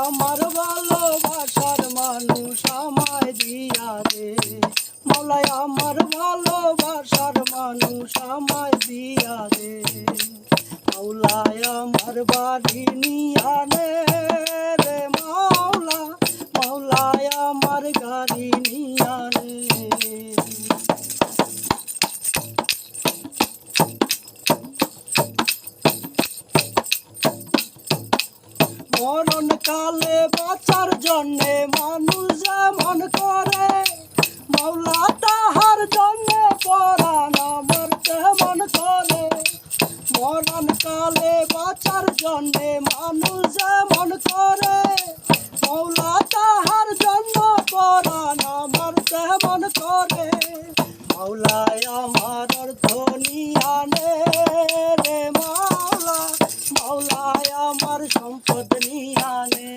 আমার ভালোবাসার মানুষ আমায় দিয়া দে মৌলাই, আমার ভালোবাসার মানুষ আমায় দিয়া দে মৌলাই, আমার বাড়ি নিয়া নে রে মাওলা, মৌলাই আমার গাড়ি নিয়া নে। মরণ কালে বাঁচার জন্যে মানুষ যেমন করে মৌলা, তাহার জন্যে পরাণ আমার তেমন করে। মরণ কালে বাঁচার জন্যে মানুষ যেমন করে মৌলা, তাহার জন্য পরাণ আমার তেমন করে। মৌলাই আমার অর্থ নিয়া নে রে মাওলা, মৌলাই আমার সম্পদ নিয়া নে,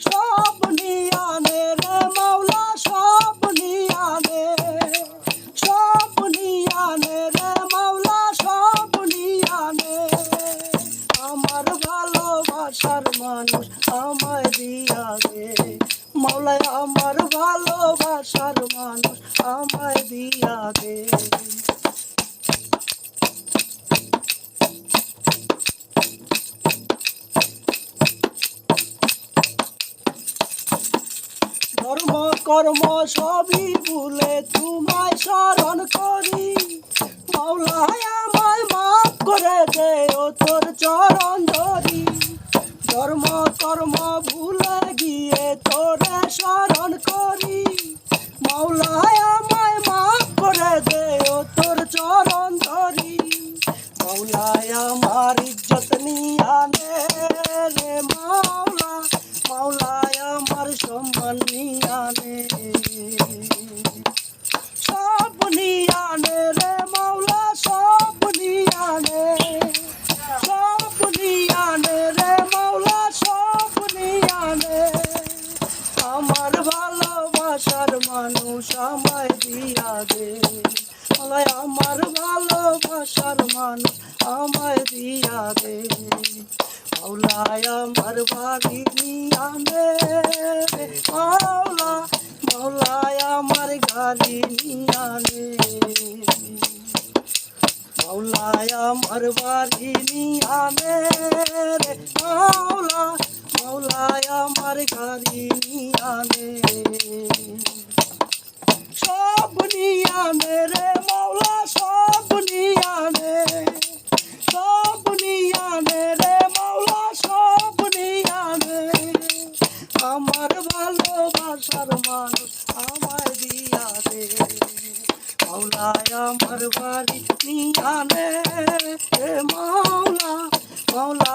সব নিয়া নে রে মাওলা, সব নিয়া নে, সব নিয়া নে রে মাওলা, সব নিয়া নে। আমার ভালোবাসার মানুষ আমায় দিয়া দে মৌলাই, আমার ভালোবাসার মানুষ আমায় দিয়া দে। ধর্ম কর্ম সবই ভুলে তোমায় স্মরণ করি মৌলাই, আমায় মাফ করে দে ও তোর চরণ ধরি। ধর্ম কর্ম ভুলে গিয়ে তোরে স্মরণ করি মৌলাই, আমায় মাফ করে দে ও তোর চরণ ধরি। মৌলাই আমার ইজ্জত নিয়া নে রে মাওলা, মৌলাই আমার সম্মান নিয়া নে, সব নিয়া নে রে মাওলা, সব নিয়া নে, সব নিয়া নে রে মাওলা, সব নিয়া নে। আমার ভালোবাসার মানুষ আমায় দিয়া দে মৌলাই, আমার ভালোবাসার মানুষ আমায় দিয়া দে মৌলাই, আমার বাড়ি নিয়া নে মাওলা, মৌলাই আমার গাড়ি নিয়া নে মৌলাই, আমার বাড়ি নিয়া নে রে মাওলা, মৌলাই আমার গাড়ি নিয়া নে, সব নিয়া নে রে মাওলা, সব নিয়া নে, সব নিয়া নে রে মাওলা, সব নিয়া নে। আমার ভালোবাসার মানুষ আমায় দিয়া দে মৌলাই, আমার বাড়ি নিয়া নে রে মাওলা, মৌলা।